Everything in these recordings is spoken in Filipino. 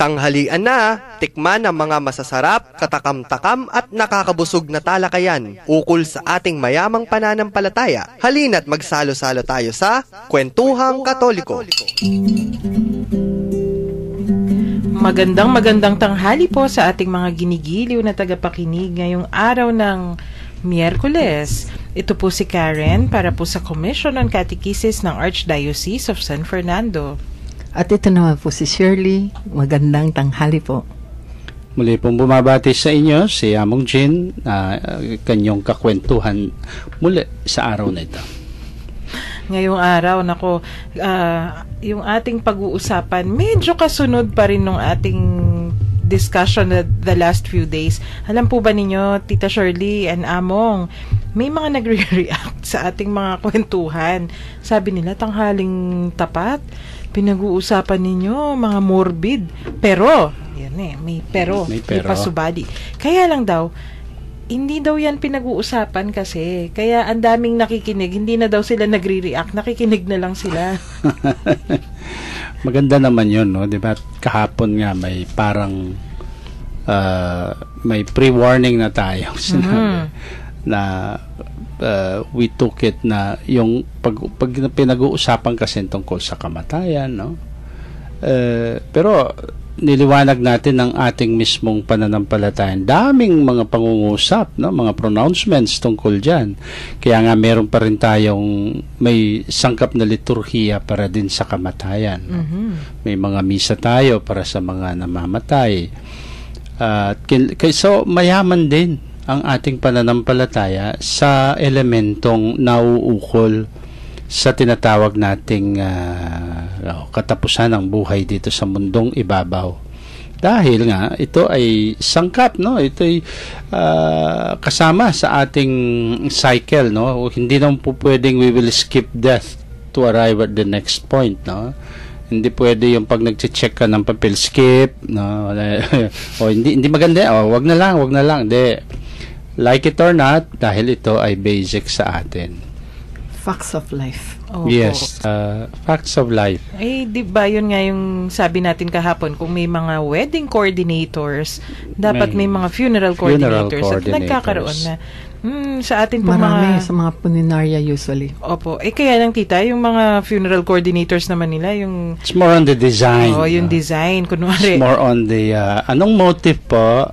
Tanghalian na, tikman ang mga masasarap, katakam-takam at nakakabusog na talakayan ukol sa ating mayamang pananampalataya. Halina't magsalo-salo tayo sa Kwentuhang Katoliko. Magandang tanghali po sa ating mga ginigiliw na tagapakinig ngayong araw ng Miyerkules. Ito po si Karen para po sa Commission on Catechesis ng Archdiocese of San Fernando. At ito naman po si Shirley. Magandang tanghali po. Muli pong bumabati sa inyo si Among Jean, kanyang kakwentuhan muli sa araw na ito. Ngayong araw, yung ating pag-uusapan, medyo kasunod pa rin ng ating discussion the last few days. Alam po ba ninyo, Tita Shirley and Among, may mga nagre-react sa ating mga kwentuhan. Sabi nila, tanghaling tapat, pinag-uusapan ninyo, mga morbid. Pero, may pasubali. Kaya lang daw, hindi daw yan pinag-uusapan kasi. Kaya ang daming nakikinig, hindi na daw sila nagre-react, nakikinig na lang sila. Maganda naman yun, no? Diba? Kahapon nga may parang may pre-warning na tayo. Na we took it na yung pag pinag-uusapan kasi tungkol sa kamatayan, no? Pero niliwanag natin ng ating mismong pananampalatayan. Daming mga pangungusap, no? Mga pronouncements tungkol dyan. Kaya nga meron pa rin tayong may sangkap na liturhiya para din sa kamatayan. May mga misa tayo para sa mga namamatay. So mayaman din ang ating pananampalataya sa elementong nauukol sa tinatawag nating katapusan ng buhay dito sa mundong ibabaw. Dahil nga ito ay sangkap, no? Ito ay kasama sa ating cycle, no? Hindi naman po pwedeng we will skip death to arrive at the next point, no? Hindi pwede yung pag nagche-check ka ng papel, skip, no? O hindi maganda, wag na lang. Hindi. Like it or not, dahil ito ay basic sa atin. Facts of life. Yes, facts of life. Di ba yun nga yung sabi natin kahapon, kung may mga wedding coordinators, dapat may mga funeral coordinators. At nagkakaroon na. Sa atin po marami sa mga puninarya usually. Opo. Kaya lang tita, yung mga funeral coordinators naman nila, yung... It's more on the design. Yung design, kunwari. It's more on the... anong motive po?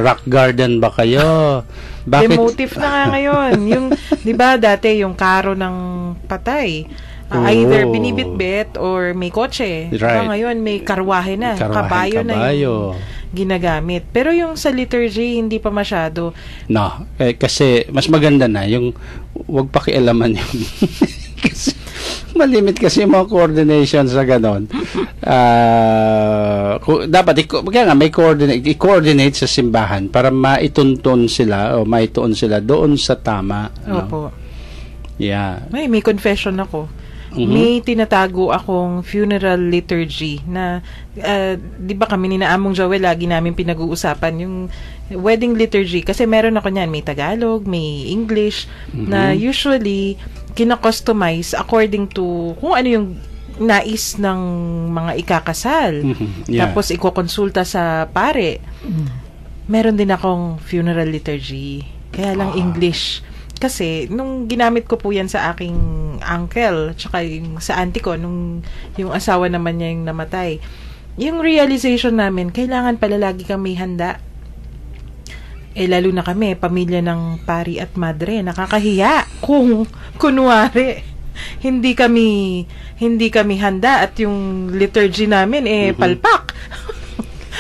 Rock garden ba kayo? Bakit? May motive na nga ngayon. Yung, di ba dati, yung karo ng patay. Either binibitbit or may kotse. Right. Ngayon, may karwahe na. Kabayo na yung ginagamit. Pero yung sa liturgy, hindi pa masyado. No. Kasi, mas maganda na yung wag pakialaman yung kasi malimit kasi yung mga coordination sa ganon. Dapat kaya nga may i-coordinate sa simbahan para maituntun sila o maituon sila doon sa tama. Opo. No? Yeah. May confession ako. May tinatago akong funeral liturgy na, di ba kami ni Among Joel, lagi namin pinag-uusapan yung wedding liturgy. Kasi meron ako niyan, may Tagalog, may English, na usually kina-customize according to kung ano yung nais ng mga ikakasal. Yeah. Tapos ikokonsulta sa pare. Meron din akong funeral liturgy. Kaya lang English. Kasi, nung ginamit ko po yan sa aking uncle, tsaka yung sa auntie ko, nung yung asawa naman niya yung namatay, yung realization namin, kailangan pala lagi kang may handa. Lalo na kami, pamilya ng pari at madre, nakakahiya kung, kunwari, hindi kami handa at yung liturgy namin, palpak.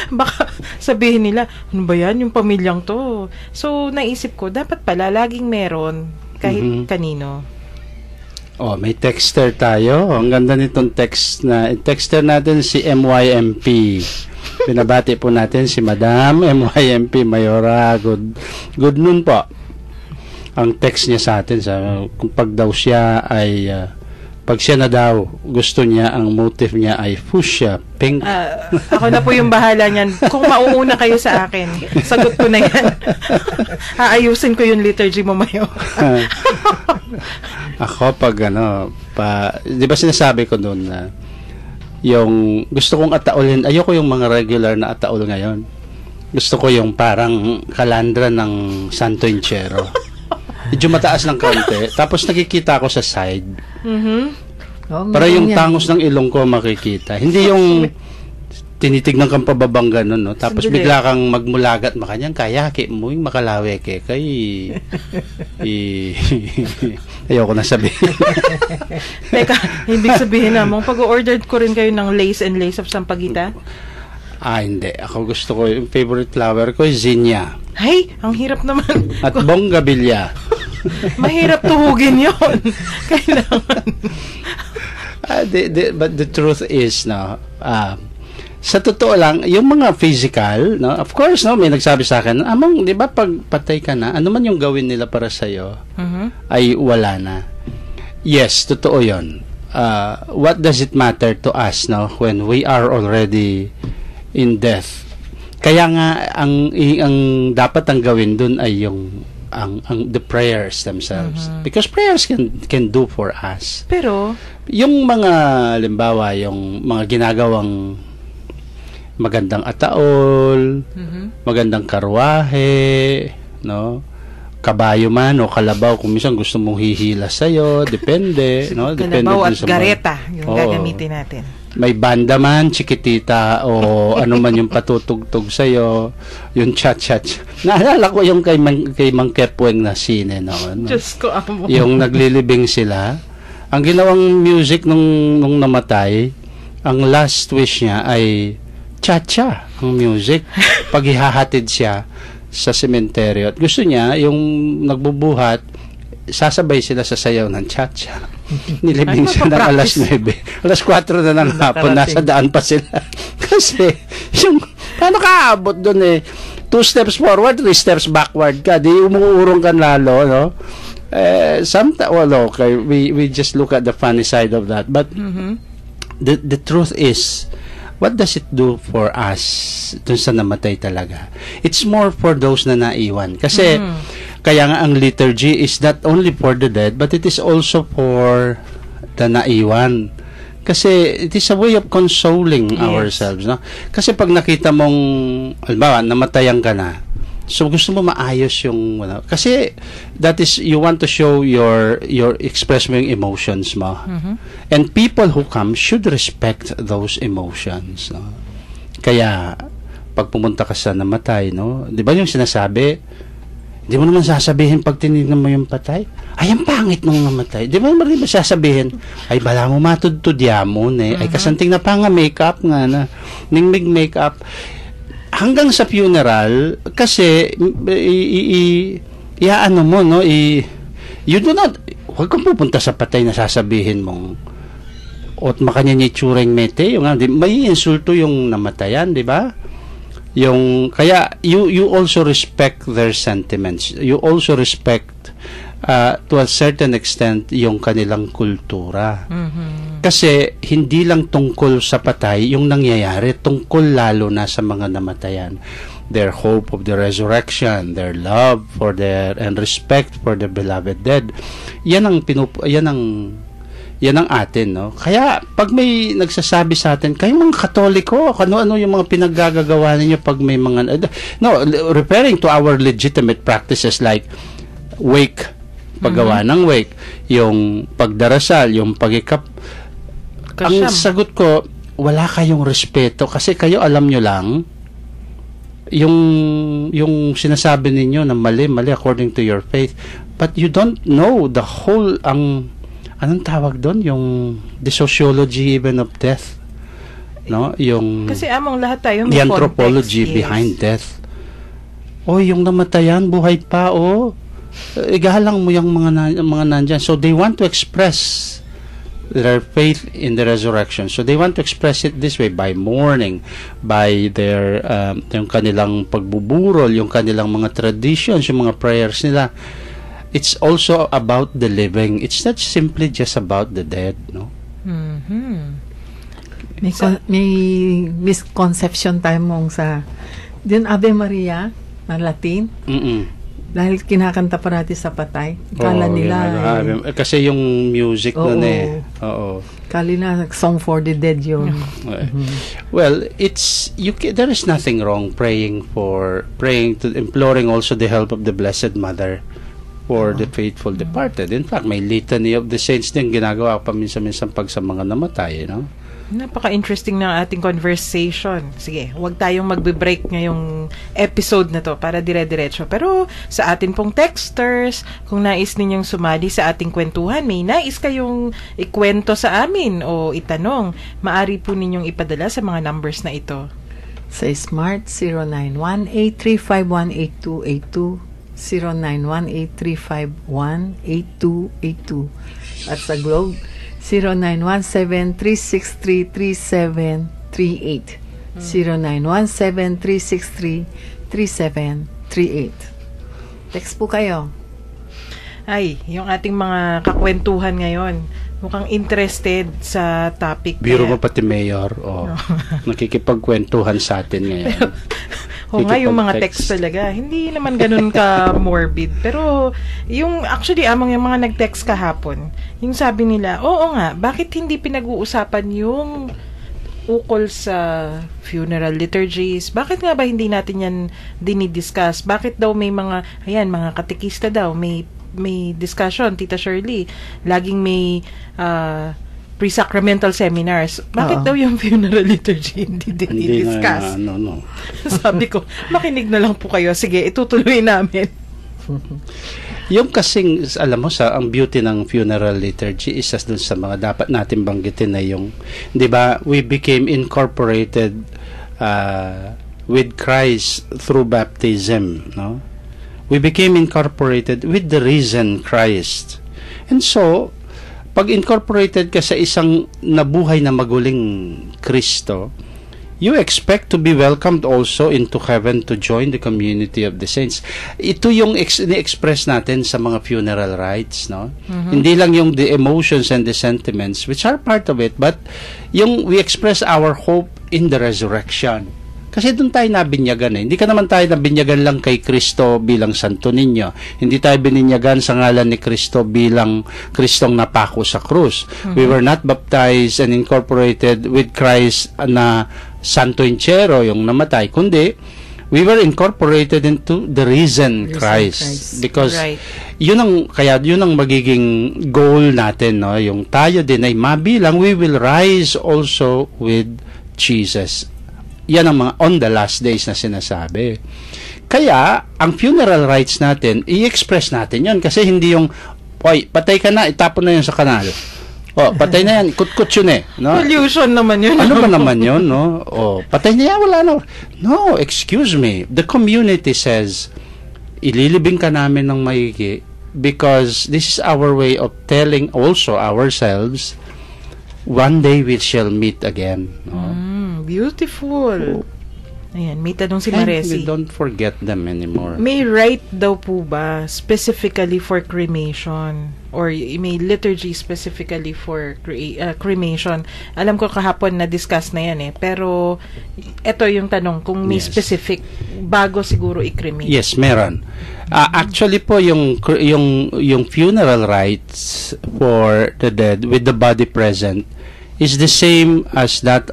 Baka sabihin nila, ano ba yan, yung pamilyang to? So, naisip ko, dapat pala laging meron kahit kanino. May texter tayo. Ang ganda nitong texter natin si MYMP. Pinabati po natin si Madam MYMP Mayora. Good noon po. Ang text niya sa atin, kung pag daw siya ay pag siya na daw, gusto niya, ang motive niya ay fuchsia, pink. Ako na po yung bahala niyan. Kung mauuna kayo sa akin, sagot ko na yan. Aayusin ko yung liturgy mo mayo. Ako pag di ba sinasabi ko doon na Yung gusto kong ataulin, ayoko yung mga regular na ataul ngayon. Gusto ko yung parang kalandra ng Santo Inchero. Medyo mataas ng konti. Tapos nakikita ko sa side. Para yung tangos ng ilong ko makikita. Hindi yung tinitignan kang pababang ganun, no? Tapos bigla kang magmulagat makanyang kayaki mo yung makalawe kay ayoko na sabihin. Teka, ibig sabihin namang pag-order ko rin kayo ng lace and lace of sampagita? Hindi. Ako gusto ko, yung favorite flower ko is zinnia. Ay, ang hirap naman. At bonggabilya. Mahirap tuhugin yon. Kailangan. But the truth is, no, sa totoo lang, yung mga physical, no, of course, no, may nagsabi sa akin, amang, di ba, pag patay ka na, ano man yung gawin nila para sa'yo, ay wala na. Yes, totoo yun. What does it matter to us, no, when we are already in death? Kaya nga, ang dapat ang gawin dun ay yung the prayers themselves. Because prayers can do for us. Pero, yung mga, limbawa, yung mga ginagawang magandang ataol, magandang karwahe, no? Kabayo man o kalabaw, kung minsan gusto mong hihila sa'yo, depende, no? Depende kalabaw at sa gareta, yung gagamitin natin. May banda man, chikitita, o ano man yung patutugtog sa'yo, yung chat-chat. Naalala ko yung kay Mang Kepweng na sine, no? Diyos ko, amo. Yung naglilibing sila. Ang ginawang music nung namatay, ang last wish niya ay cha-cha ang music pag ihahatid siya sa sementeryo. At gusto niya, yung nagbubuhat, sasabay sila sa sayaw ng cha-cha. Nilibing siya ng alas 9. Alas 4 na ng hapon, nasa daan pa sila. Kasi, yung, paano ka abot doon eh? 2 steps forward, 3 steps backward ka. Di umuurong ka lalo, no? Sometimes, well, okay, we just look at the funny side of that. But, the truth is, what does it do for us dun sa namatay talaga? It's more for those na naiwan. Kasi, kaya nga ang liturgy is not only for the dead, but it is also for the naiwan. Kasi, it is a way of consoling ourselves, no? Kasi pag nakita mong, halimbawa, namatayan ka na, so gusto mo maayos yung, kasi, that is, you want to show your express mo yung emotions mo. And people who come should respect those emotions, no? Kaya, pag pumunta ka sa namatay, no? Di ba yung sinasabi, di mo naman sasabihin pag tinignan mo yung patay, ay, ang pangit nung namatay. Di ba sasabihin, ay, bala mo matudtudyamon eh. Ay, kasanting na pa nga makeup nga na. Ningmig makeup. Hanggang sa funeral, kasi, iaano mo, no? You do not, huwag kang pupunta sa patay na sasabihin mong, ot makanya ni tsureng mete, yung may insulto yung namatayan, di ba? Yung, kaya, you also respect their sentiments. You also respect, to a certain extent, yung kanilang kultura. Kasi, hindi lang tungkol sa patay yung nangyayari, tungkol lalo na sa mga namatayan. Their hope of the resurrection, their love for and respect for their beloved dead. Yan ang atin, no? Kaya, pag may nagsasabi sa atin, kayong mga Katoliko, ano-ano yung mga pinaggagawa ninyo pag may mga, no, referring to our legitimate practices like wake, paggawa ng wake, yung pagdarasal, yung pagikap. Ang sagot ko, wala kayong respeto kasi kayo alam nyo lang yung sinasabi ninyo na mali according to your faith, but you don't know the whole, anong tawag doon? Yung the sociology even of death. No? Yung kasi among lahat tayo may the anthropology context, behind death. Yung namatayan, buhay pa, igalang mo yung mga nandyan. So they want to express their faith in the resurrection. So they want to express it this way, by mourning, by their yung kanilang pagbuburol, yung kanilang mga traditions, yung mga prayers nila. It's also about the living. It's not simply just about the dead, no? May misconception tayo mong sa din Ave Maria na Latin. Dahil kinakanta pa natin sa patay. Kala nila. Kasi yung music nun Oo. Kala nila Song for the Dead yun. Well, there is nothing wrong imploring also the help of the Blessed Mother for the faithful departed. In fact, may litany of the saints din ginagawa paminsan-minsan pag sa mga namatay, Napaka-interesting ng ating conversation. Sige, huwag tayong magbe-break ngayong episode na to para dire-diretso. Pero sa atin pong texters, kung nais ninyong sumali sa ating kwentuhan, may nais kayong ikwento sa amin o itanong, maaari po ninyong ipadala sa mga numbers na ito. Sa Smart, 0918-351-8282, 0918-351-8282. At sa Globe, 0917-363-3738. 0917-363-3738. Text po kayo. Ay, yung ating mga kakwentuhan ngayon, mukhang interested sa topic. Biro mo pati Mayor, nakikipagkwentuhan sa atin ngayon. Nga, yung mga text talaga, hindi naman ganun ka-morbid. Pero, yung mga nag-text kahapon, yung sabi nila, oo nga, bakit hindi pinag-uusapan yung ukol sa funeral liturgies? Bakit nga ba hindi natin yan dinidiscuss? Bakit daw may mga katekista daw, may discussion, Tita Shirley, laging may pre-sacramental seminars. Bakit daw yung funeral liturgy hindi i-discuss? No. Sabi ko, makinig na lang po kayo. Sige, itutuloy namin. Yung kasing, alam mo, ang beauty ng funeral liturgy is dun sa mga dapat natin banggitin na yung, di ba, we became incorporated with Christ through baptism, no? We became incorporated with the risen Christ. And so, pag incorporated ka sa isang nabuhay na maguling Kristo, you expect to be welcomed also into heaven to join the community of the saints. Ito yung ni-express natin sa mga funeral rites, no? Hindi lang yung the emotions and the sentiments, which are part of it, but yung we express our hope in the resurrection. Kasi doon tayo nabinyagan Hindi ka naman tayo nabinyagan lang kay Kristo bilang Santo Niño. Hindi tayo bininyagan sa ngalan ni Kristo bilang Kristong napako sa krus. We were not baptized and incorporated with Christ na Santo Enchero, yung namatay. Kundi, we were incorporated into the risen Christ. Because yun ang magiging goal natin, no? Yung tayo din ay mabilang, we will rise also with Jesus. Yan ang mga on the last days na sinasabi. Kaya, ang funeral rites natin, i-express natin yon kasi hindi yung, oy, patay ka na, itapon na yun sa kanal. Patay na yan, kutkut yun no? Pollution naman yun. Ano ba naman yun, no? Patay na yan, wala na. No, excuse me. The community says, ililibing ka namin ng maigi because this is our way of telling also ourselves, one day we shall meet again. No? Beautiful. Ayan, may tanong si Maresi. We don't forget them anymore. May rite daw po ba specifically for cremation? Or may liturgy specifically for cremation? Alam ko kahapon na-discuss na yan Pero, ito yung tanong, kung may specific, bago siguro i-cremate. Yes, meron. Actually po, yung funeral rites for the dead with the body present is the same as that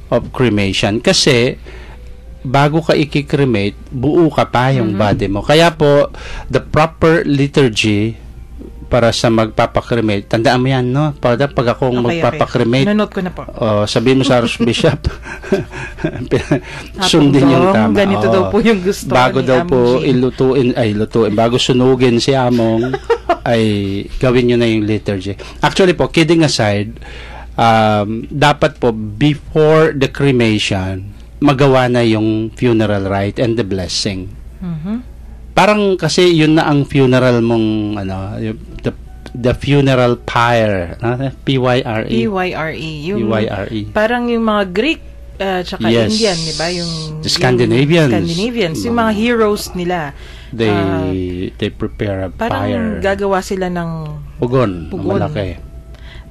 of cremation kasi bago ka i-cremate, buo ka pa yung body mo. Kaya po, the proper liturgy para sa magpapakremate, tandaan mo yan, no? Pag akong magpapakremate, nanonote ko na po. Sabihin mo sa Archbishop, sundin yung tama. Ganito daw po yung gusto bago ni daw po lutuin, bago sunugin si Among, ay gawin nyo na yung liturgy. Actually po, kidding aside, dapat po before the cremation magawa na yung funeral rite and the blessing. Parang kasi yun na ang funeral mong the funeral pyre, P-Y-R-E. P-Y-R-E. Parang yung mga Greek tsaka Indian, di ba? Yung Scandinavians. Yung mga heroes nila. They prepare a pyre. Parang gagawa sila ng pugon. Malaki.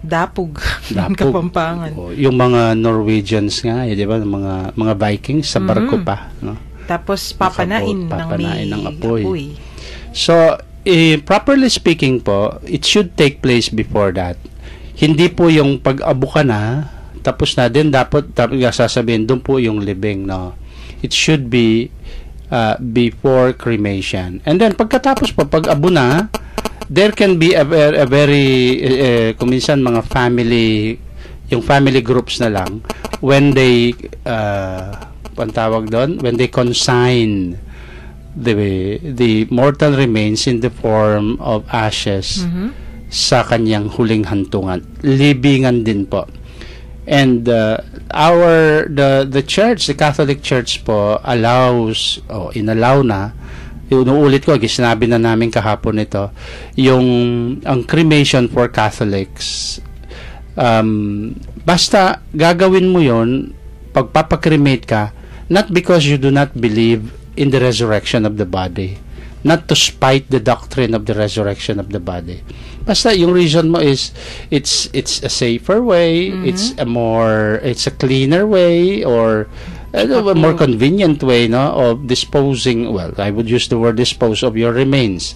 Dapog. Kapampangan. Yung mga Norwegians nga, di ba? Mga Vikings sa barko pa, no? Tapos papanain ng apoy. So, properly speaking po, it should take place before that. Hindi po yung pag-abo ka na, tapos na din, dapat sasabihin, doon po yung libing, no? It should be before cremation. And then, pagkatapos po, pag-abo na, there can be a very, kung minsan mga yung family groups na lang, when they, when they consign the mortal remains in the form of ashes sa kanyang huling hantungan. Libingan din po. And the church, the Catholic Church po inallow na, inuulit ko, sinabi na namin kahapon ito, ang cremation for Catholics, basta gagawin mo yon, pagpapakremate ka, not because you do not believe in the resurrection of the body, not to spite the doctrine of the resurrection of the body. Basta yung reason mo is it's a safer way, it's a cleaner way, or a more convenient way, no, of disposing, well, I would use the word dispose of your remains.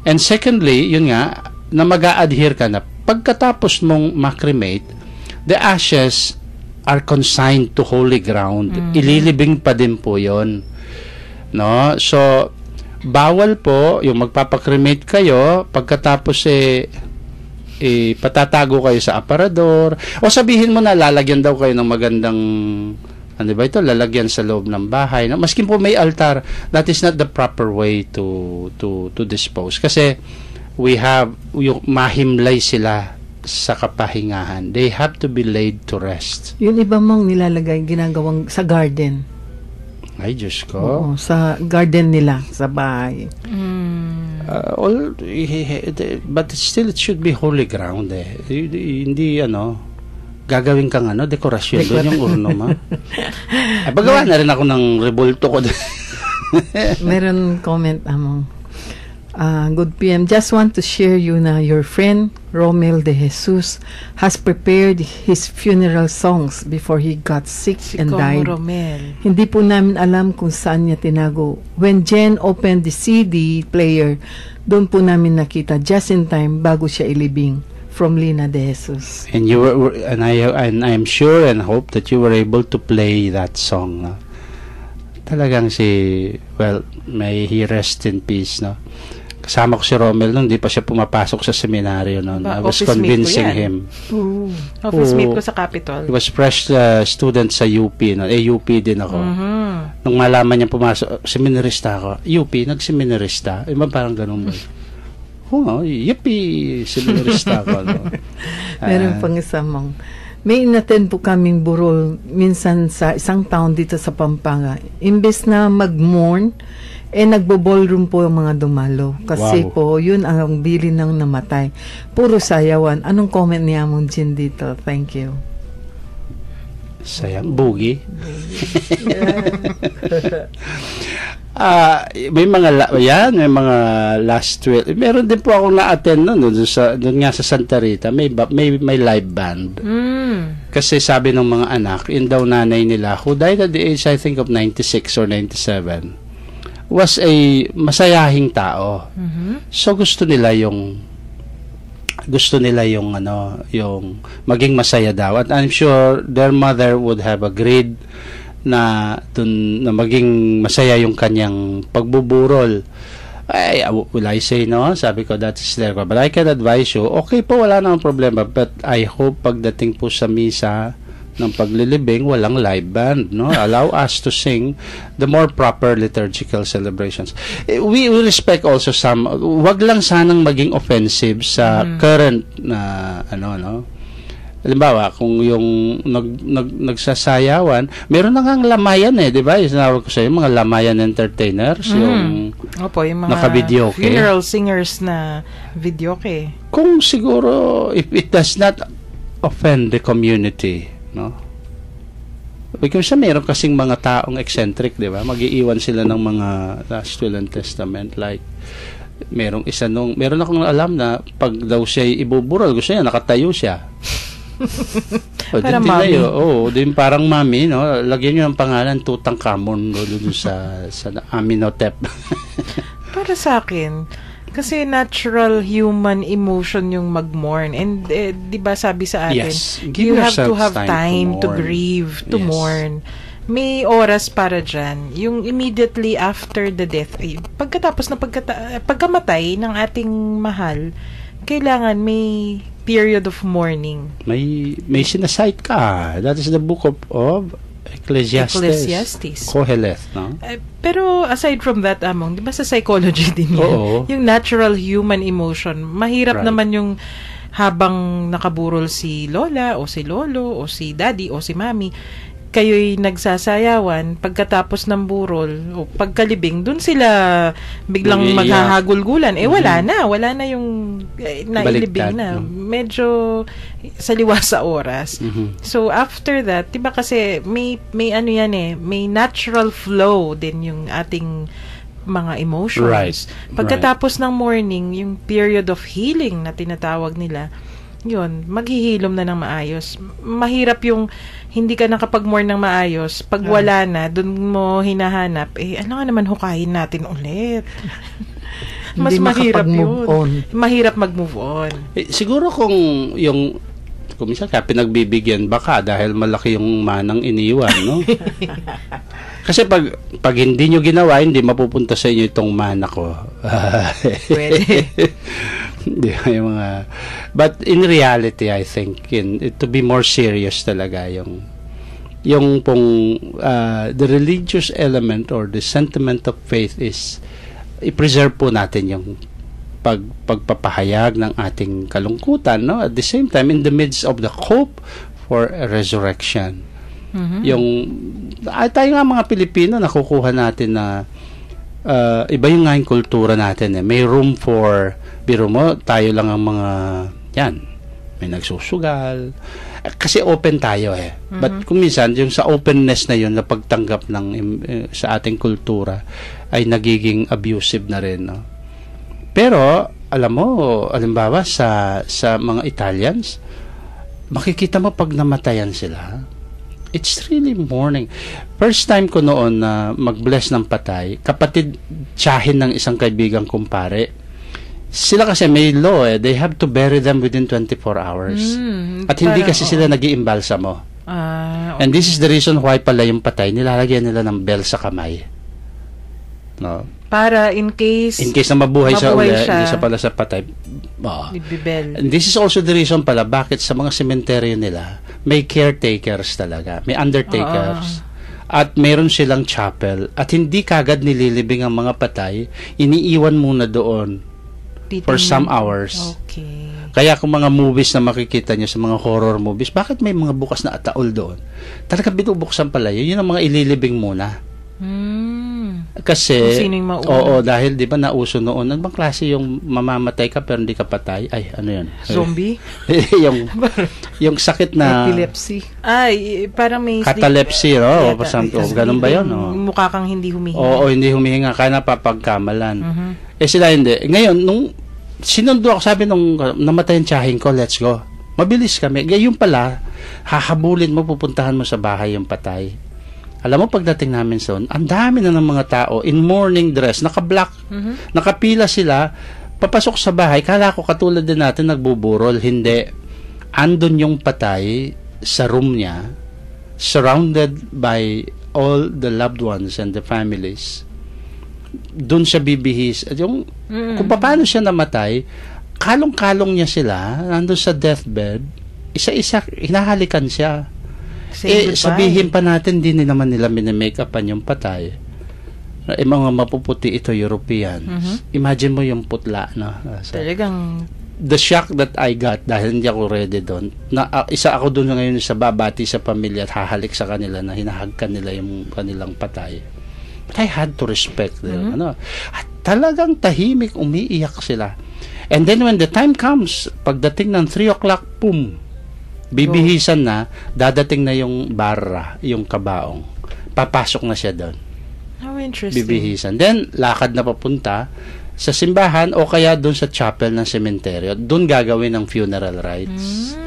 And secondly, yun nga, na mag-a-adhere ka na pagkatapos mong makremate, the ashes are consigned to holy ground. Ililibing pa din po yun. No? So, bawal po yung magpapakremate kayo, pagkatapos patatago kayo sa aparador, o sabihin mo na lalagyan daw kayo ng magandang, ano ba ito, lalagyan sa loob ng bahay. No? Maskin po may altar, that is not the proper way to dispose. Kasi we have, yung mahimlay sila sa kapahingahan. They have to be laid to rest. Yung iba mong nilalagay, ginagawang sa garden. Ay, Diyos ko. Oo, sa garden nila, sa bahay. But still, it should be holy ground Hindi, gagawin kang dekorasyon doon yung urno mo. Bagawa na rin ako ng revolto ko. Meron comment among good PM. Just want to share you na your friend Romel De Jesus has prepared his funeral songs before he got sick and died. Romel. Hindi po namin alam kung saan niya tinago. When Jen opened the CD player, doon po namin nakita just in time bago siya ilibing. From Lina De Jesus. And you were, and I am sure and hope that you were able to play that song. No? Talagang may he rest in peace, no? Kasama ko si Romel nung di pa siya pumapasok sa seminaryo noon. I was convincing him. Office mate ko sa Capitol. He was fresh student sa UP. No? UP din ako. Nung malaman niya pumasok, seminarista ako. UP, nag-seminarista. Parang ganun ba? Yupi, seminarista ako. No? Meron pang isamang. May inattend po kaming burol minsan sa isang town dito sa Pampanga. Imbes na mag-mourn, nagbo-ballroom po yung mga dumalo. Kasi po, yun ang bili ng namatay. Puro sayawan. Anong comment niya mong Jin dito? Thank you. Sayang. Boogie. May mga last 12. Meron din po akong na-attend doon nga sa Santa Rita. May live band. Kasi sabi ng mga anak, yun daw nanay nila, who died at the age, I think, of 96 or 97, was a masayahing tao. So gusto nila yung maging masaya daw. At I'm sure their mother would have agreed na maging masaya yung kanyang pagbuburol. Will I say no? Sabi ko, that is there. But I can advise you, okay po, wala namang problema. But I hope pagdating po sa misa ng paglilibing, walang live band, no? Allow us to sing the more proper liturgical celebrations. We respect also wag lang sanang maging offensive sa current na Halimbawa, kung yung nagsasayawan, meron na ngang lamayan di ba? Sinawag ko sa iyo, mga lamayan entertainers, yung mga naka-videoke. Funeral singers na videoke. Kung siguro, if it does not offend the community, no? Because meron kasing mga taong eccentric, di ba? Mag-iiwan sila ng mga Last Will and Testament, like meron akong alam na pag daw siya ibuburol, gusto niya nakatayo siya. Para din mommy. din parang mommy, no? Lagyan nyo ng pangalan Tutankhamun doon sa Amenhotep. Para sa akin, kasi natural human emotion yung mag-mourn. And di ba sabi sa atin, Yes. Give you have to yourselves have time to mourn. grieve, to Yes. mourn. May oras para dyan. Yung immediately after the death, pagkatapos na pagkamatay ng ating mahal, kailangan may period of mourning. May sinasite ka. That is the book of Ecclesiastes. Koheleth, no? Pero aside from that, Among, di ba sa psychology din yan? Oo. Yung natural human emotion, mahirap Right. naman yung habang nakaburol si lola o si lolo o si daddy o si mami, kayo'y nagsasayawan, pagkatapos ng burol o pagkalibing, dun sila biglang Mag-iiyak. maghahagulgulan. Wala na yung nailibing Baliktad, na. no? Medyo saliwa sa oras. Mhm. So, after that, diba kasi may ano yan may natural flow din yung ating mga emotions. Right. Pagkatapos ng morning, yung period of healing na tinatawag nila, yun, maghihilom na ng maayos. Mahirap yung hindi ka nakapag-mourn ng maayos. Pag wala na, dun mo hinahanap, ano nga naman hukayin natin ulit. Mas Hindi mahirap makapag-move yun. on. Mahirap mag-move on. Siguro kung minsan kaya pinagbibigyan baka dahil malaki yung manang iniwan, no? Kasi pag hindi nyo ginawa, hindi mapupunta sa inyo itong mana ko. Pwede. Di ba, yung mga... But in reality, I think, to be more serious talaga, yung pong the religious element or the sentiment of faith is i-preserve po natin yung pagpapahayag ng ating kalungkutan, no? At the same time, in the midst of the hope for a resurrection. Yung tayo nga mga Pilipino, nakukuha natin na iba yung nga yung kultura natin. May room for, biro mo, tayo lang ang mga, yan, may nagsusugal. Kasi open tayo But kung minsan, yung sa openness na yun, na pagtanggap sa ating kultura, ay nagiging abusive na rin, no? Pero, alam mo, alimbawa, sa mga Italians, makikita mo pag namatayan sila, it's really mourning. First time ko noon na mag-bless ng patay, kapatid tiyahin ng isang kaibigang kumpare. Sila kasi may law they have to bury them within 24 hours. At hindi kasi sila nag-iimbalsa mo. Okay. And this is the reason why pala yung patay, nilalagyan nila ng bell sa kamay. No? Para in case na mabuhay siya uli, siya, hindi siya pala sa patay. ibibel. And this is also the reason pala bakit sa mga sementeryo nila may caretakers talaga, may undertakers. At meron silang chapel at hindi kagad nililibing ang mga patay, iniiwan muna doon for some hours. Okay. Kaya kung mga movies na makikita nyo sa mga horror movies, bakit may mga bukas na ataol doon? Talaga binubuksan pala yun. Yun ang mga ililibing muna. Kasi, kung sino yung mauna. oo, dahil di ba nauso noon, ano bang klase yung mamamatay ka pero hindi ka patay? Ay, ano yun? Zombie? yung sakit na Epilepsy. Ay, parang may catalepsy, no? Ganun ba yun? No? Mukha kang hindi humihinga. Oo, hindi humihinga. Kaya napapagkamalan. Sila hindi. Ngayon, nung sinundo ako, sabi nung namatay yung tiyahin ko, let's go. Mabilis kami. Ngayon pala, hahabulin mo, pupuntahan mo sa bahay yung patay. Alam mo, pagdating namin son, ang dami na ng mga tao in morning dress, naka-black, nakapila sila, papasok sa bahay, kala ko katulad din natin nagbuburol. Hindi. Andun yung patay sa room niya, surrounded by all the loved ones and the families. Doon siya bibihis. At yung, kung paano siya namatay, kalong-kalong niya sila, nandun sa deathbed, isa-isa, hinahalikan siya. Sabihin pa natin, din naman nila minamake-upan yung patay. Mga mapuputi ito, Europeans. Imagine mo yung putla, no? Talagang the shock that I got dahil hindi ako ready doon. Isa ako doon ngayon sa babati sa pamilya at hahalik sa kanila na hinahagkan nila yung kanilang patay. But I had to respect them. At talagang tahimik, umiiyak sila. And then when the time comes, pagdating ng 3 o'clock, boom, bibihisan na, dadating na yung barra, yung kabaong. Papasok na siya doon. how interesting. Bibihisan. Then, lakad na papunta sa simbahan o kaya doon sa chapel ng sementeryo. Doon gagawin ang funeral rites.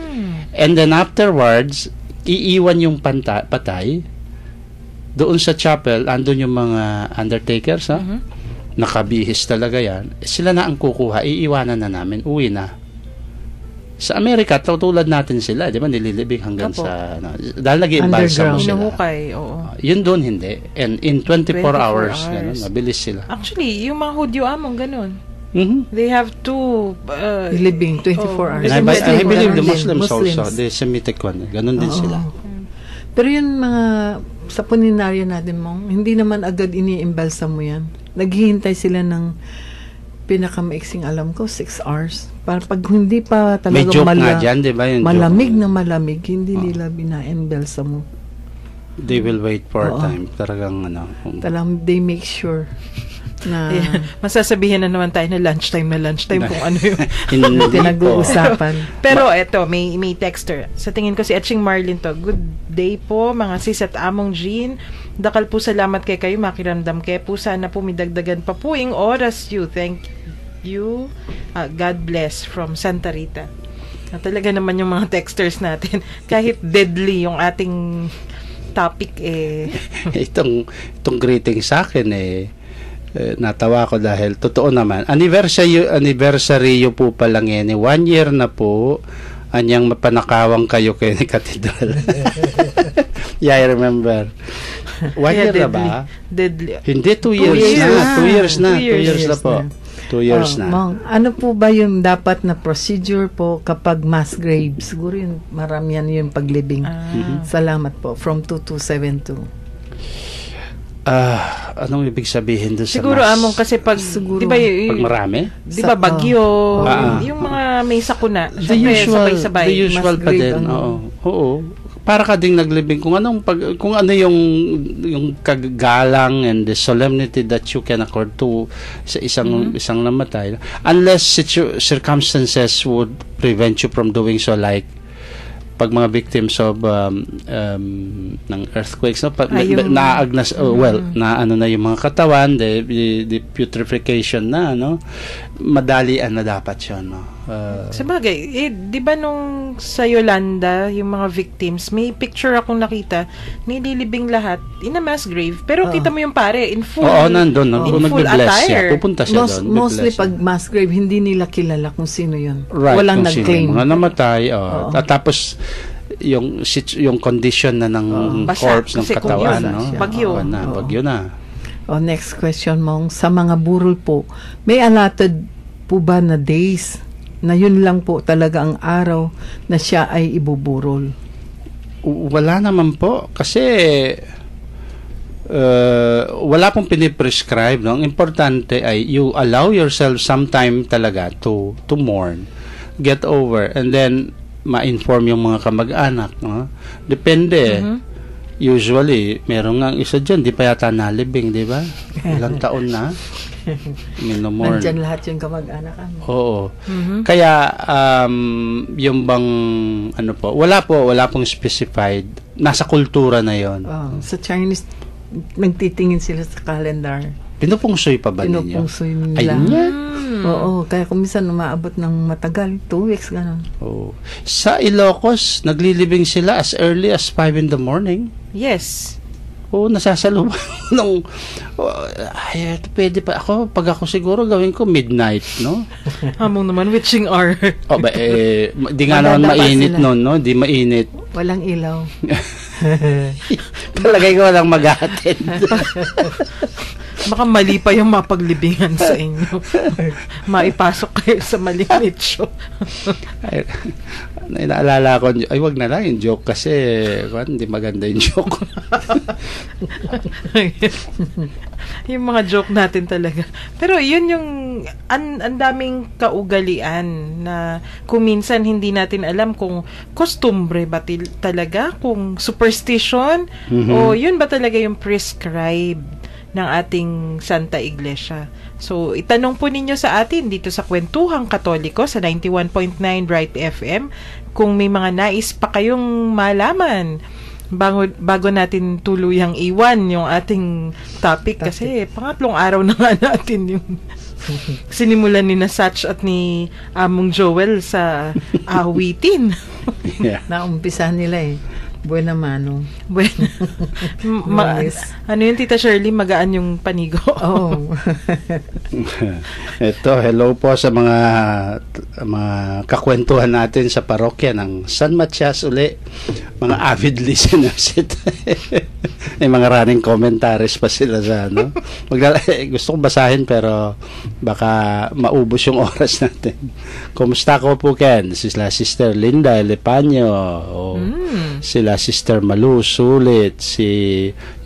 And then afterwards, iiwan yung patay. Doon sa chapel, andun yung mga undertakers, ha? Nakabihis talaga yan. Sila na ang kukuha, iiwanan na namin, uwi na. Sa Amerika, tulad natin sila, di ba, nililibing hanggang sa, dahil nag-iimbalsa mo sila. Hinuhukay, oo. Yun doon, hindi. And in 24 hours. Ganun, mabilis sila. Actually, yung mga Hudyo among ganun. Mm-hmm. They have to... living 24 hours. And I believe the Muslims Muslims also, the Semitic one, ganun din sila. Pero yun mga, sa puninaryo natin mong, hindi naman agad iniimbalsa mo yan. Naghihintay sila ng pinakamaiksing alam ko, 6 hours. Para pag hindi pa talaga may joke nga dyan, di ba? Malamig na malamig, hindi nila bina-embelsa mo. They will wait for a time. Talagang they make sure na masasabihin na naman tayo na lunchtime kung ano yung pinag-uusapan. Pero eto, may texter. Sa tingin ko si Etching Marlin to. Good day po, mga sis at among Jean. Dakal po salamat kay kayo, makiramdam kay po. Sana po midagdagan pa po yung oras you. Thank you. God bless from Santa Rita. Talaga naman yung mga texters natin. Kahit deadly yung ating topic itong greeting sa akin natawa ko dahil totoo naman anniversary po pa lang 1 year na po anyang mapanakawang kayo kay ni Cathedral. Yeah, I remember. 1 year na ba? Deadly. Hindi, 2 years na. 2 years na. 2 years na po. 2 years na. Mong, ano po ba yung dapat na procedure po kapag mass grave? Siguro yun, maramihan yung paglibing. Salamat po. From 2272. Anong ibig sabihin doon sa siguro among kasi pag di ba pag marami? Di ba bagyo, yung mga may sakuna, the usual pa din. Oo. Para ka ding naglibing kung ano yung kagalang and the solemnity that you can accord to sa isang namatay, unless circumstances would prevent you from doing so, like pag mga victims of ng earthquakes na yung mga katawan, the putrefaction na madalian na dapat yun sabagay di ba nung sa Yolanda yung mga victims, may picture akong nakita, nililibing lahat in a mass grave, pero kita mo yung pare in full nandun kung nagbe-bless siya, pupunta siya doon mostly pag mass grave hindi nila kilala kung sino yun, walang nag-claim mga namatay at tapos yung condition na ng corpse ng katawan bagyo na. Next question mong, sa mga burol po, may allotted po ba na days na yun lang po talaga ang araw na siya ay ibuburol? Wala naman po kasi wala pong piniprescribe. Ang importante ay you allow yourself some time talaga to mourn, get over, and then ma-inform yung mga kamag-anak. Depende. Usually, meron nga isa dyan, di pa yata nalibing, di ba? Ilang taon na. Minomorn. Nandyan lahat yung kamag-anak. Oo. Kaya, yung bang, wala pong specified. Nasa kultura na yon. Sa Chinese, nagtitingin sila sa calendar. Pinupungsoy pa ba ninyo? Pinupungsoy nila. Oo, kaya kung minsan umaabot ng matagal, 2 weeks, gano'n. Sa Ilocos, naglilibing sila as early as 5 in the morning. Yes. Nasasalubong nung pwede pa ako, pag ako siguro gawin ko midnight, no? Among naman witching hour. Di nga naman mainit noon, no? Di mainit. Walang ilaw. Palagay ko walang mag-attend. Baka mali pa yung mapaglibingan sa inyo. Maipasok kayo sa maling nicho. Naalala ko, wag na lang yung joke kasi hindi maganda yung joke. Yung mga joke natin talaga. Pero yun yung ang daming kaugalian na kung minsan hindi natin alam kung kostumbre ba talaga, kung superstition o yun ba talaga yung prescribed ng ating Santa Iglesia. So, itanong po ninyo sa atin dito sa Kwentuhang Katoliko sa 91.9 Bright FM kung may mga nais pa kayong malaman bago natin tuluyang iwan yung ating topic kasi pangatlong araw na nga natin yung sinimulan ni Satch at ni Among Joel sa awitin. Yeah. Naumpisa nila Buena mano. Bueno. Ano yun, Tita Shirley? Magaan yung panigo. Oh. Ito, hello po sa mga kakwentuhan natin sa parokya ng San Matias uli. Mga avid listeners ito. May mga running commentaries pa sila sa gusto kong basahin pero baka maubos yung oras natin. Kumusta ko po, Ken? Sila Sister Linda Elepanyo. Sila Sister Malu Sulit,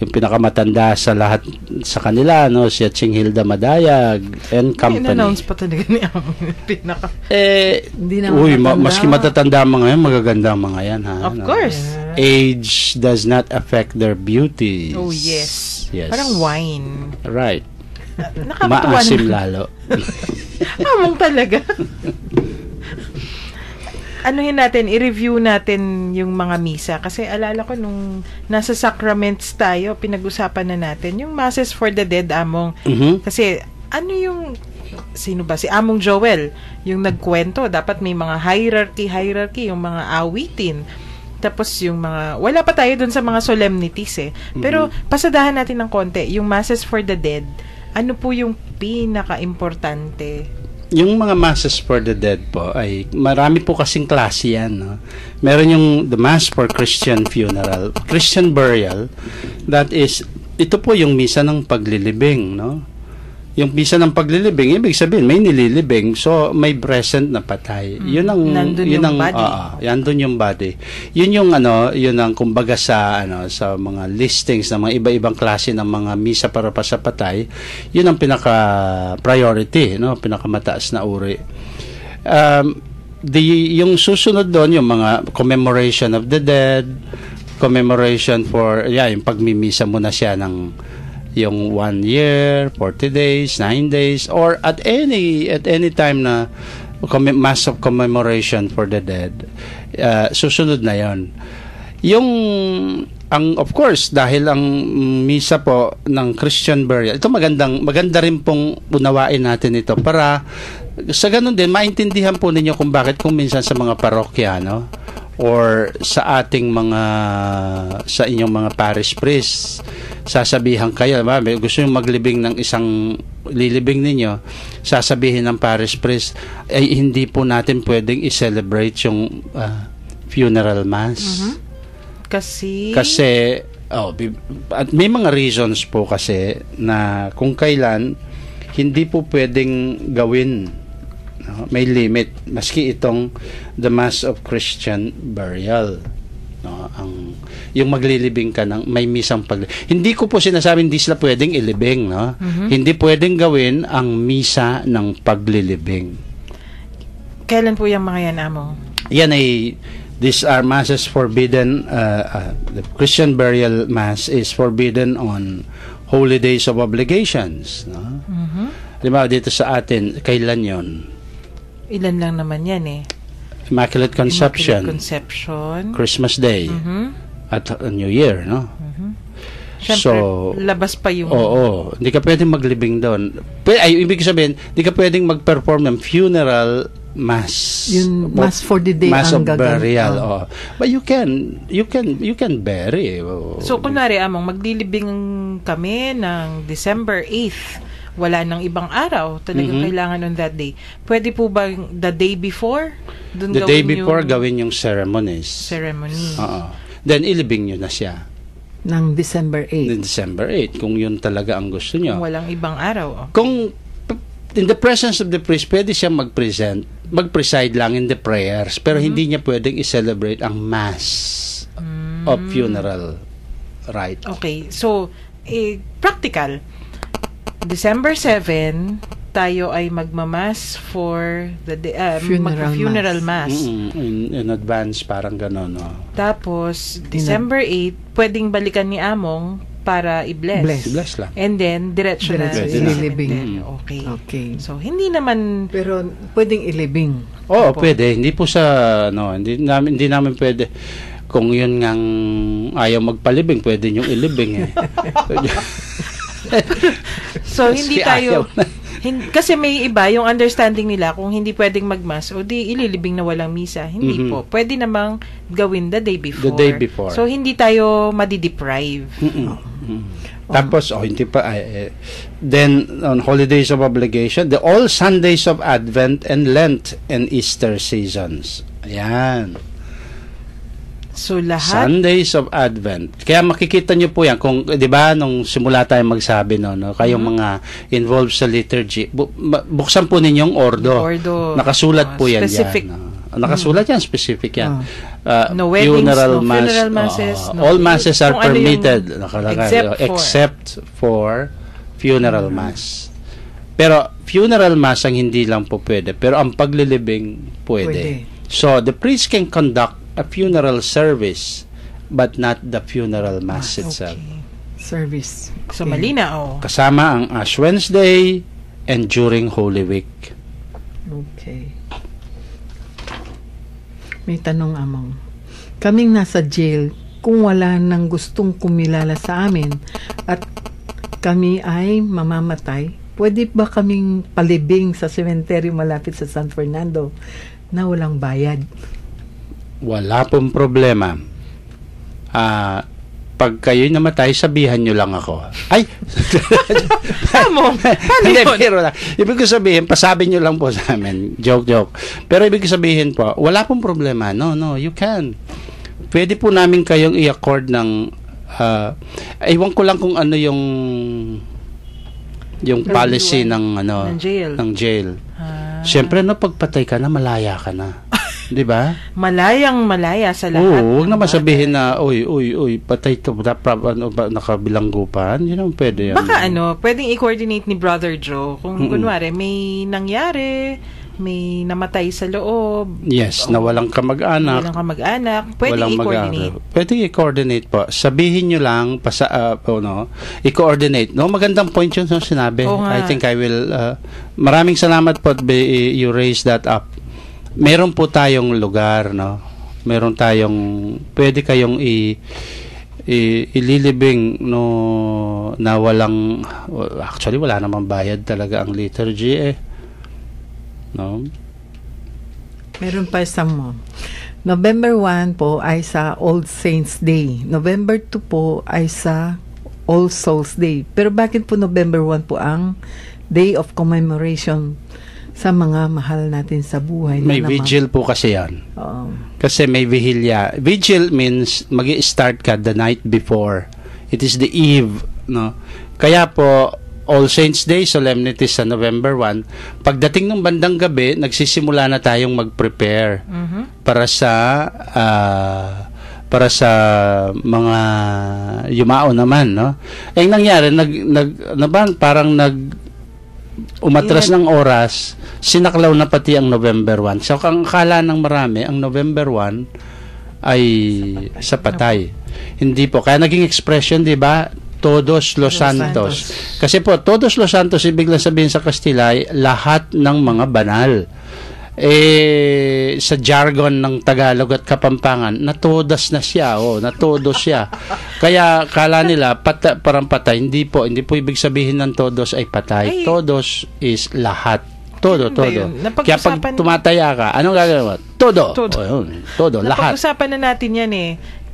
yung pinakamatanda sa lahat sa kanila, si Ching Hilda Madayag and company. In-announce pa talaga ni ang pinaka. Maski matatanda mga yan, magaganda mga yan, ha? Of course. Age does not affect their beauty. Oh, yes. Parang wine. Right. Nakakatuwa Maasim lalo. Among talaga. Anuhin natin, i-review natin yung mga misa. Kasi alala ko nung nasa sacraments tayo, pinag-usapan na natin yung Masses for the Dead, Among. Kasi ano yung, sino ba? Si Among Joel, yung nagkwento. Dapat may mga hierarchy, yung mga awitin. Tapos yung mga, wala pa tayo dun sa mga solemnities Pero pasadahan natin ng konti, yung Masses for the Dead, ano po yung pinaka-importante? Yung mga Masses for the Dead po ay marami po kasing klase yan. Meron yung the Mass for Christian Funeral, Christian Burial. That is, ito po yung misa ng paglilibing. Yung misa ng paglilibing, ibig sabihin may nililibing, so may present na patay. Yun ang body. Yandun yung body. Yun ang kumbaga sa sa mga listings ng mga iba-ibang klase ng mga misa para pa sa patay. Yun ang pinaka priority, pinakamataas na uri. Yung susunod doon yung mga commemoration of the dead, commemoration for yung pagmimisa mo na siya ng yung 1 year, 40 days, 9 days, or at any time na mass of commemoration for the dead. Susunod na yon. Of course, dahil ang misa po ng Christian burial, ito maganda rin pong unawain natin ito para sa ganun din, maintindihan po ninyo kung minsan sa mga parokya, or sa sa inyong mga parish priest, sasabihan kayo, gusto nyo maglibing ng isang lilibing ninyo, sasabihin ng parish priest, ay hindi po natin pwedeng i-celebrate yung funeral mass. Kasi at may mga reasons po kasi na kung kailan hindi po pwedeng gawin. May limit, maski itong the Mass of Christian Burial. Yung maglilibing ka ng may misang hindi ko po sinasabing hindi sila pwedeng ilibing, Hindi pwedeng gawin ang misa ng paglilibing. Kailan po yung mga yan, Among? Yan these are masses forbidden. The Christian burial mass is forbidden on holy days of obligations, Diba dito sa atin, kailan yon? Ilan lang naman yan Immaculate Conception, Christmas Day, at New Year, Siyempre, labas pa yung... Oo, hindi ka pwedeng maglibing doon. Ibig sabihin, hindi ka pwedeng mag-perform ng funeral mass. Yung mass for the day mass ang of burial. But you can bury. So, kunwari, Among, maglilibing kami ng December 8th. Wala nang ibang araw talagang kailangan on that day. Pwede po ba the day before? The day before, gawin yung ceremony. Then, ilibing nyo na siya. Ng December 8. December 8, kung yun talaga ang gusto nyo. Walang ibang araw. Kung in the presence of the priest, pwede siya mag-preside lang in the prayers, pero hindi niya pwedeng i-celebrate ang mass of funeral rite. Okay, so, practical. December 7, tayo ay magmamas for the funeral mass. In advance, parang gano'n. Tapos, December 8, pwedeng balikan ni Among para i-bless. I-bless lang. And then, diretso na. Ilibing. Okay. So, hindi naman... Pero, pwedeng ilibing. Oo, pwede. Hindi po sa, hindi namin pwede. Kung yun ngang ayaw magpalibing, pwede niyong ilibing eh. So, hindi Kasi tayo... ayaw na. Kasi may iba, yung understanding nila, kung hindi pwedeng magmas, o di ililibing na walang misa. Hindi po. Pwede namang gawin the day before. The day before. So, hindi tayo madideprive. Tapos, hindi pa, then, on holidays of obligation, the all Sundays of Advent and Lent and Easter seasons. Ayan. So, lahat... Sundays of Advent. Kaya makikita nyo po yan. Kung, di ba, nung simula tayo magsabi, no, kayong mga involved sa liturgy, buksan po ninyong ordo. Nakasulat po yan specific. dyan. Nakasulat yan, specific yan. No weddings, funeral masses. All masses are permitted. Except for funeral mass. Pero, funeral mass ang hindi lang po pwede. Pero, ang paglilibing pwede. So, the priest can conduct a funeral service but not the funeral mass itself. Service. So, malinaw. Kasama ang Ash Wednesday and during Holy Week. Okay. May tanong, Amang. Kaming nasa jail, kung wala nang gustong kumilala sa amin at kami ay mamamatay, pwede ba kaming palibing sa sementeryo malapit sa San Fernando na walang bayad? Wala pong problema. Pag kayo'y namatay, sabihan nyo lang ako. Ay! Hindi, pero lang. Ibig ko sabihin, pasabi nyo lang po sa amin. Joke. Pero ibig ko sabihin po, wala pong problema. No, you can. Pwede po namin kayong i-accord ng ewan ko lang kung ano yung policy ng jail. Siyempre, pagpatay ka na, malaya ka na. Di ba? Malaya sa lahat. Oo, huwag naman sabihin na, uy, patay to, nakabilanggupan. Yun ang pwede yan. Baka pwedeng i-coordinate ni Brother Joe. Kung kunwari, may nangyari, may namatay sa loob. Yes, na walang kamag-anak. Pwedeng i-coordinate. Pwedeng i-coordinate po. Sabihin nyo lang, i-coordinate. No, magandang point yun sa sinabi. I think I will, maraming salamat po, you raised that up. Meron po tayong lugar, no? Meron tayong, pwede kayong ililibing, no, na walang, actually, wala namang bayad talaga ang liturgy, no? Meron pa isang mo. November 1 po ay sa All Saints Day. November 2 po ay sa All Souls Day. Pero bakit po November 1 po ang Day of Commemoration sa mga mahal natin sa buhay? May vigil po kasi yan. Kasi may vigilya. Vigil means magi-start ka the night before. It is the eve, no? Kaya po, All Saints Day, solemnity sa November 1, pagdating ng bandang gabi, nagsisimula na tayong mag-prepare para sa mga yumao naman, no? Ang nangyari, umatras ng oras, sinaklaw na pati ang November 1. So, ang akala ng marami, ang November 1 ay sa patay. Hindi po. Kaya naging expression, di ba? Todos Los Santos. Kasi po, Todos Los Santos, ibig lang sabihin sa Kastila, lahat ng mga banal. Sa jargon ng Tagalog at Kapampangan, natodas na siya, natodos siya. Kaya kala nila parang patay. Hindi po ibig sabihin ng todos ay patay. Todos is lahat. Todo. Kaya pag tumataya ka, anong gagawin mo? Todo, lahat. Napag-usapan na natin yan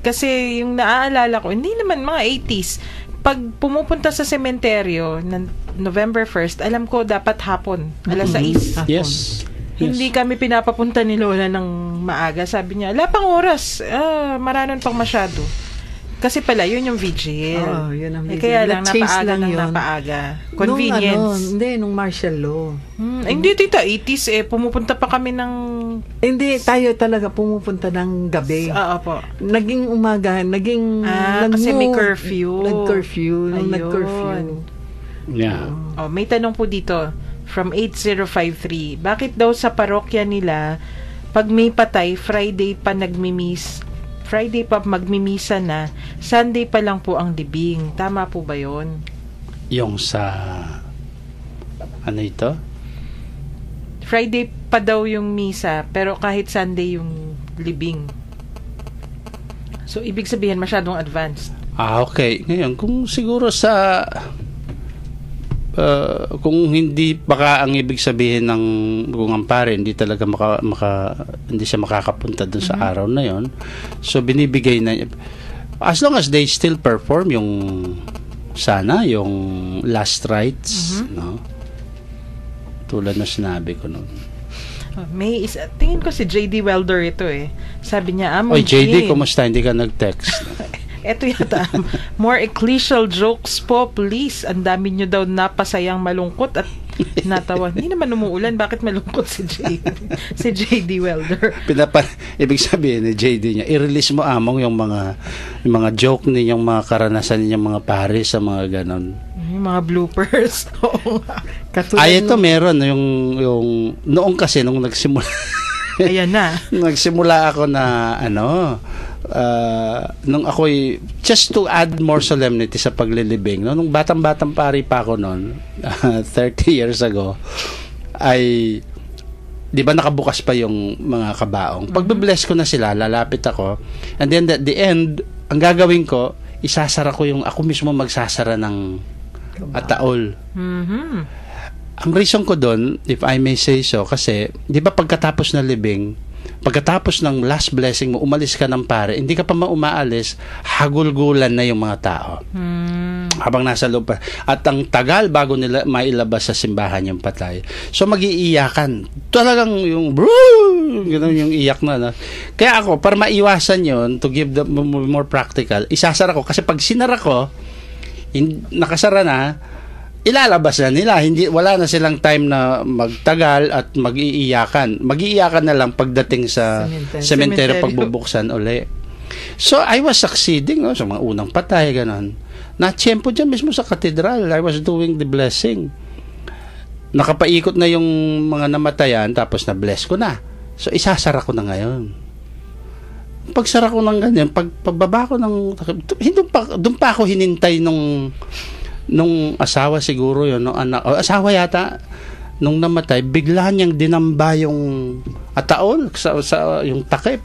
Kasi yung naaalala ko, hindi naman mga 80s, pag pumupunta sa sementeryo ng November 1st, alam ko dapat hapon, alas 6. Yes. Hindi kami pinapapunta ni Lola ng maaga. Sabi niya, wala pang oras. Maranon pang masyado. Kasi pala, yun yung vigil. Yun ang vigil. Kaya lang, napaaga. Convenience. Nung martial law. Hindi, tita, 80s pumupunta pa kami ng... Hindi, tayo talaga pumupunta ng gabi. Po. Naging umaga, kasi may curfew. Nag-curfew. Yeah. May tanong po dito. From 8053, bakit daw sa parokya nila, pag may patay, Friday pa magmimisa na, Sunday pa lang po ang libing. Tama po ba yun? Yung sa, ano ito? Friday pa daw yung misa, pero kahit Sunday yung libing. So, ibig sabihin, masyadong advanced. Okay. Ngayon, kung siguro kung hindi, baka ang ibig sabihin ng kung ang pare hindi talaga hindi siya makakapunta dun sa araw na yon, so binibigay na, as long as they still perform yung last rites, no? Tulad na sinabi ko noon. Tingin ko si J.D. Welder ito Sabi niya, Oy, JD, kumusta? Hindi ka nag-text? Eto yata, more ecclesial jokes po, please. Ang dami nyo daw napasayang malungkot at natawa. Hindi naman umuulan, bakit malungkot si J.D. Welder? Ibig sabihin ni JD niya, i-release mo among yung mga joke ninyong mga karanasan ninyong mga pare sa mga ganon. Yung mga bloopers. Ito meron yung noong kasi nung nagsimula. Ayan na. Nagsimula ako na nung ako'y just to add more solemnity sa paglilibing, no? Nung batang-batang pari pa ako noon, 30 years ago, ay di ba nakabukas pa yung mga kabaong. Pagbe-bless ko na sila, lalapit ako, and then at the end, ang gagawin ko, isasara ko ako mismo magsasara ng ataol. Ang reason ko doon, if I may say so, kasi di ba pagkatapos na libing, pagkatapos ng last blessing mo, umalis ka ng pare, hindi ka pa umaalis, hagulgulan na yung mga tao. Habang nasa loob pa. At ang tagal bago nila mailabas sa simbahan yung patay. So mag-iiyakan. Talagang yung gano'n yung iyak na. Kaya ako, para maiwasan yon, to give the more practical, isasara ko. Kasi pag sinara ko, nakasara na, ilalabas na nila. Wala na silang time na magtagal at mag-iiyakan. Mag-iiyakan na lang pagdating sa sementeryo pagbubuksan uli. So, I was succeeding sa mga unang patay, ganon. Na-tiyempo dyan mismo sa katedral. I was doing the blessing. Nakapaikot na yung mga namatayan, tapos na-bless ko na. So, isasara ko na ngayon. Pagsara ko ng ganyan, pagbaba ko ng... Doon pa ako hinintay nung asawa siguro yun, nung anak, asawa yata, nung namatay, bigla niyang dinamba yung ataol sa yung takip.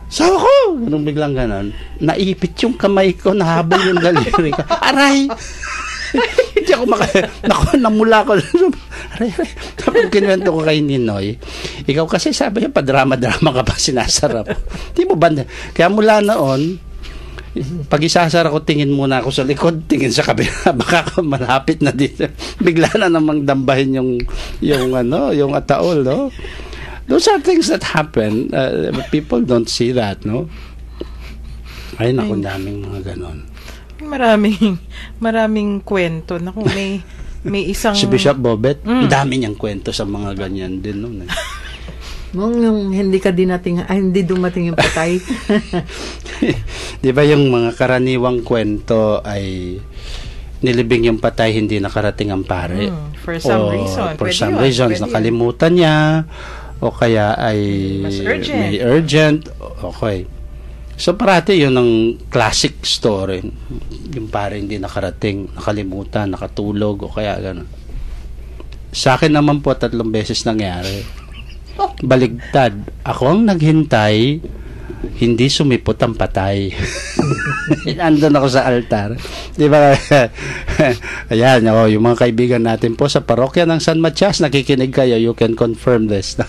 Sawa ko! Ganun biglang ganon. Naipit yung kamay ko, nahabol yung daliri ko. Aray! Hindi ako namula ko. Aray. Tapos kinuwento ko kay Ninoy, ikaw kasi sabi niya, padrama-drama ka pa sinasarap. Di mo ba? Kaya mula noon, pag isasara ko, tingin muna ako sa likod, tingin sa kabila, baka malapit na dito. Bigla na namang dambahin yung ataol, no? Those are things that happen. People don't see that, no? Ay, naku, daming mga ganon. Maraming kwento. Naku, may isang... Si Bishop Bobet, dami niyang kwento sa mga ganyan din, no? Yung hindi dumating yung patay. Di ba yung mga karaniwang kwento ay nilibing yung patay, hindi nakarating ang pare? For some reason. For some reasons, nakalimutan niya, o kaya ay may urgent. Okay. So, parati yun ang classic story. Yung pare hindi nakarating, nakalimutan, nakatulog, o kaya gano'n. Sa akin naman po, 3 beses nangyari. Baligtad. Ako ang naghintay, hindi sumipot ang patay. Andun ako sa altar. Di ba? Ayan, yung mga kaibigan natin po sa parokya ng San Matias, nakikinig kayo, you can confirm this.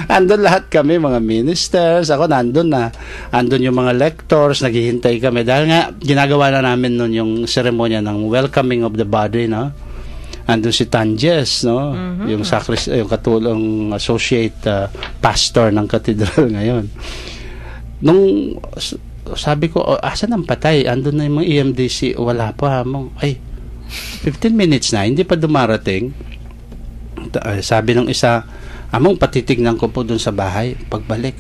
Andun lahat kami, mga ministers. Ako nandun na. Andun yung mga lectors, naghihintay kami. Dahil nga, ginagawa na namin nun yung seremonya ng welcoming of the body, no? Andun si Tanjes, no? Yung katulong associate pastor ng katedral ngayon. Nung sabi ko, asan ang patay? Andun na yung mga EMDC. Wala pa, among. Ay, 15 minutes na, hindi pa dumarating. Sabi ng isa, among, patitignan ko po dun sa bahay. Pagbalik,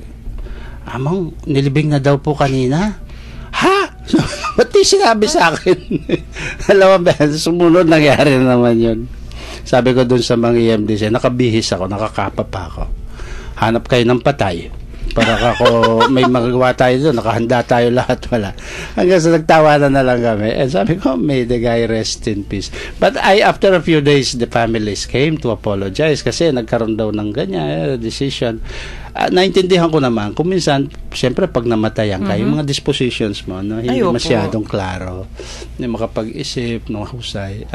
among, nilibing na daw po kanina. Ha? Ba't di sinabi sa akin? Alam mo ba, sumunod nangyari na naman yun. Sabi ko dun sa mga EMDC, nakabihis ako, nakakapa pa ako. Hanap kayo ng patay. Para ako, may magagawa tayo doon, nakahanda tayo lahat, wala. Hanggang sa nagtawanan na lang kami. And sabi ko, may the guy rest in peace. But after a few days, the families came to apologize kasi nagkaroon daw ng ganyan, decision. Naintindihan ko naman, kung minsan, siyempre pag namatayan ka, yung mga dispositions mo, no, hindi masyadong klaro. Hindi makapag-isip, husay.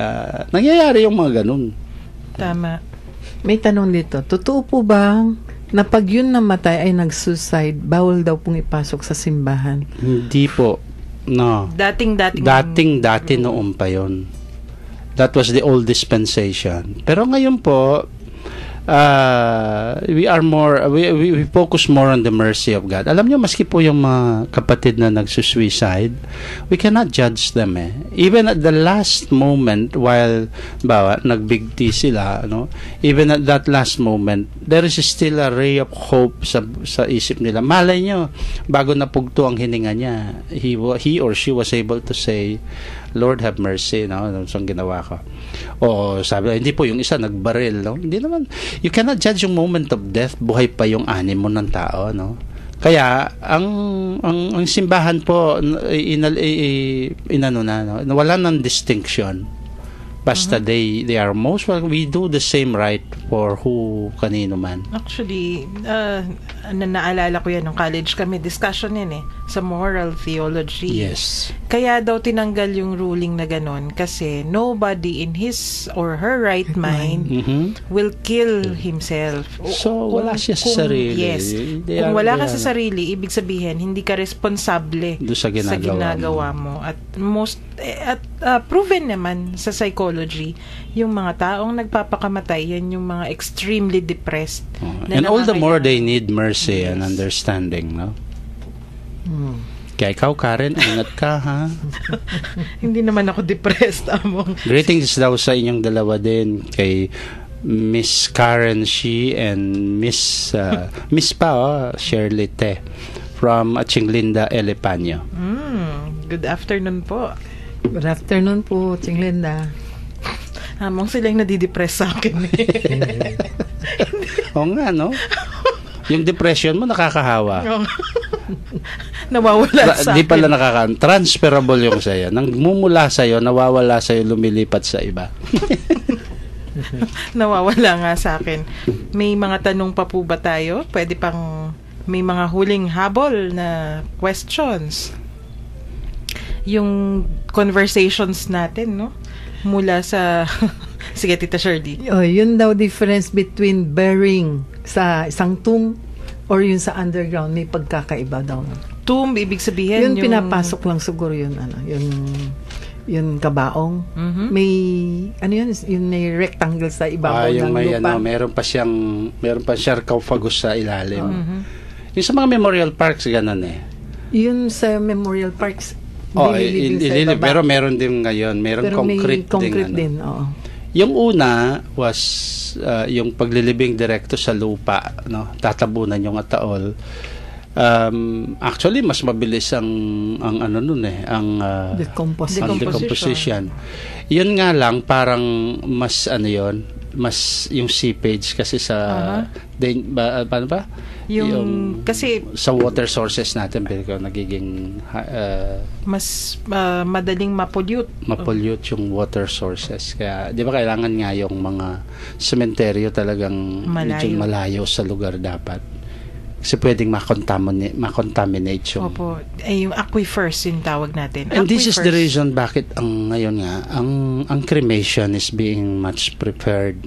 Nangyayari yung mga ganun. Tama. May tanong dito, totoo po ba na pag yun namatay ay nag-suicide, bawal daw pong ipasok sa simbahan? Hindi po. No. Dating-dati noon pa yun. That was the old dispensation. Pero ngayon po, we focus more on the mercy of God. Alam nyo, maski po yung mga kapatid na nagsusuicide, we cannot judge them Even at the last moment, while nagbig T sila, even at that last moment, there is still a ray of hope sa isip nila. Malay nyo, bago napugto ang hininga niya, he or she was able to say, Lord have mercy, ano ang ginawa ko. O sabi, hindi po, yung isa nagbaril, hindi naman, you cannot judge yung moment of death, buhay pa yung animo ng tao, Kaya ang simbahan po wala ng distinction. Basta they are most welcome. We do the same right for who kanino man. Actually, naalala ko yan nung college kami, discussion yan sa moral theology. Yes. Kaya daw tinanggal yung ruling na ganon kasi nobody in his or her right mind will kill himself. So, wala siya sa sarili. Yes. Kung wala ka sa sarili, ibig sabihin, hindi ka responsable sa ginagawa mo. At proven naman sa psychology, yung mga taong nagpapakamatay, yan yung mga extremely depressed. And all the more they need mercy and understanding, Kaya ikaw, Karen, ingat ka, ha? Hindi naman ako depressed, among. Greetings daw sa inyong dalawa din, kay Miss Karen Shi and Miss Shirley Te from Chinglinda, Elepanyo. Good afternoon po. Good afternoon po, Chinglinda. Among sila yung nadidepress sa akin. Oo nga, yung depression mo nakakahawa. Nawawala sa akin. Di pala transferable yung sa'yo. Nang mumula sa'yo, nawawala sa'yo, lumilipat sa iba. Nawawala nga sa akin. May mga tanong pa po ba tayo? Pwede pang may mga huling habol na questions. Yung conversations natin, mula sa sige, Tita Shirley. Yun daw difference between burying sa isang tomb or yun sa underground, may pagkakaiba daw. Tomb, ibig sabihin yung pinapasok lang siguro yun, yung kabaong. May yun may rectangle sa ibabaw ng lupa. Meron pa siyang sarcophagus sa ilalim. Yung sa mga memorial parks ganun Yun sa memorial parks pero meron din ngayon, concrete din. Yung una was yung paglilibing direkto sa lupa, tatabunan yung ataol. Actually mas mabilis ang decomposition. Yun nga lang parang mas mas yung seepage kasi sa paano ba? Yung kasi sa water sources natin pero nagiging mas madaling ma-pollute yung water sources. Kaya di ba kailangan nga yung mga sementeryo talagang medyo malayo sa lugar dapat. Kasi pwedeng makontaminate yung yung aquifers yung tawag natin. And this is the reason bakit ngayon nga ang cremation is being much preferred,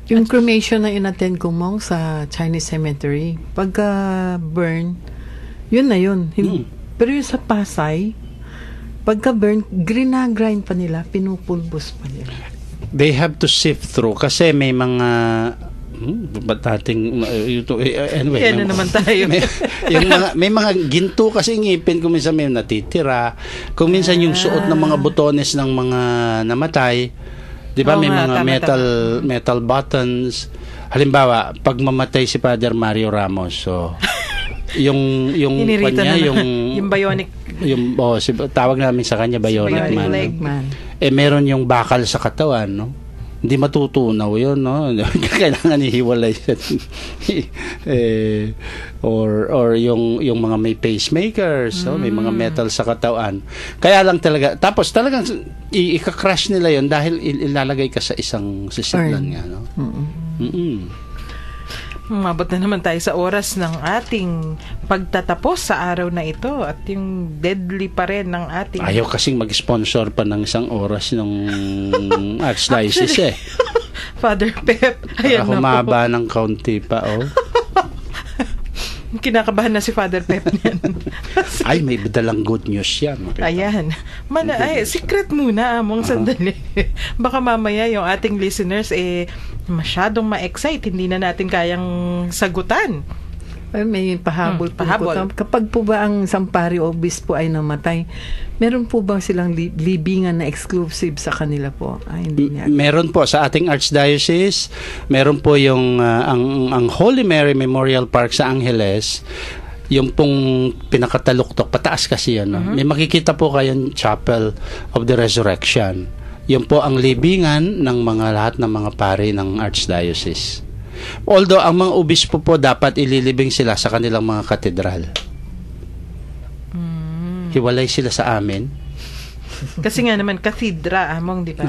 Yung cremation na inattend ko mong sa Chinese cemetery, pagka burn, yun na yun. Pero yung sa Pasay, pagka burn, grinagrind pa nila, pinupulbos pa nila. They have to sift through kasi may mga anyway, naman tayo. may mga ginto kasi ngipin, kung minsan may natitira, kung minsan yung suot ng mga butones ng mga namatay, di ba, may mga metal buttons. Halimbawa, pag mamatay si Father Mario Ramos, yung kanya, yung bionic, tawag namin sa kanya bionic man. Man. Meron yung bakal sa katawan, Hindi matutunaw yun, no? Kailangan ihiwalay siya. Or yung mga may pacemakers, may mga metal sa katawan. Kaya lang talaga, tapos talagang i-crash nila yun dahil ilalagay ka sa isang sisidlan nga, no? Umabot na naman tayo sa oras ng ating pagtatapos sa araw na ito at yung deadly pa rin ng ating... Ayaw kasing mag-sponsor pa ng isang oras ng Archdiocese Father Pep, ayan na po. Humaba ng kaunti pa, Kinakabahan na si Father Pep niyan. Ay, may dalang good news yan. Ayan. Secret muna, among sandali. Baka mamaya yung ating listeners masyadong ma-excite. Hindi na natin kayang sagutan. May pahabol po. Kapag po ba ang Sampari Obispo ay namatay, meron po bang silang libingan na exclusive sa kanila po? Hindi niya. Meron po sa ating Archdiocese. Meron po yung ang Holy Mary Memorial Park sa Angeles. Yung pong pinakataluktok, pataas kasi yan. No? May makikita po kayong Chapel of the Resurrection. Yun po ang libingan ng lahat ng mga pari ng Archdiocese. Although ang mga obispo po dapat ililibing sila sa kanilang mga katedral. Hiwalay sila sa amin. Kasi nga naman cathedra among, di ba?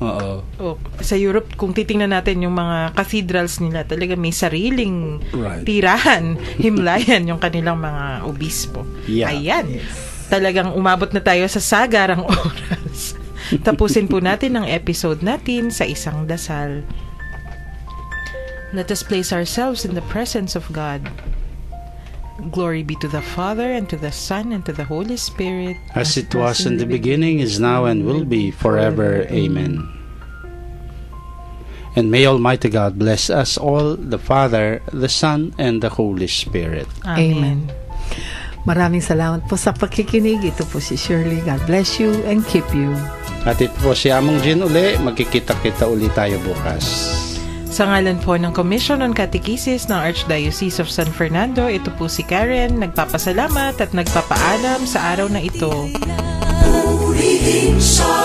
Oo. Sa Europe, kung titingnan natin yung mga cathedrals nila, talaga may sariling tirahan, himlayan yung kanilang mga obispo. Yeah. Ayan. Talagang umabot na tayo sa sagarang oras. Tapusin po natin ang episode natin sa isang dasal. Let us place ourselves in the presence of God. Glory be to the Father, and to the Son, and to the Holy Spirit. As it was in the beginning, is now, and will be forever. Amen. And may Almighty God bless us all, the Father, the Son, and the Holy Spirit. Amen. Maraming salamat po sa pakikinig. Ito po si Shirley. God bless you and keep you. At ito po si Among Jean uli. Magkikita-kita uli tayo bukas. Sa ngalan po ng Commission on Catechesis ng Archdiocese of San Fernando, ito po si Karen, nagpapasalamat at nagpapaalam sa araw na ito. Purihin siya.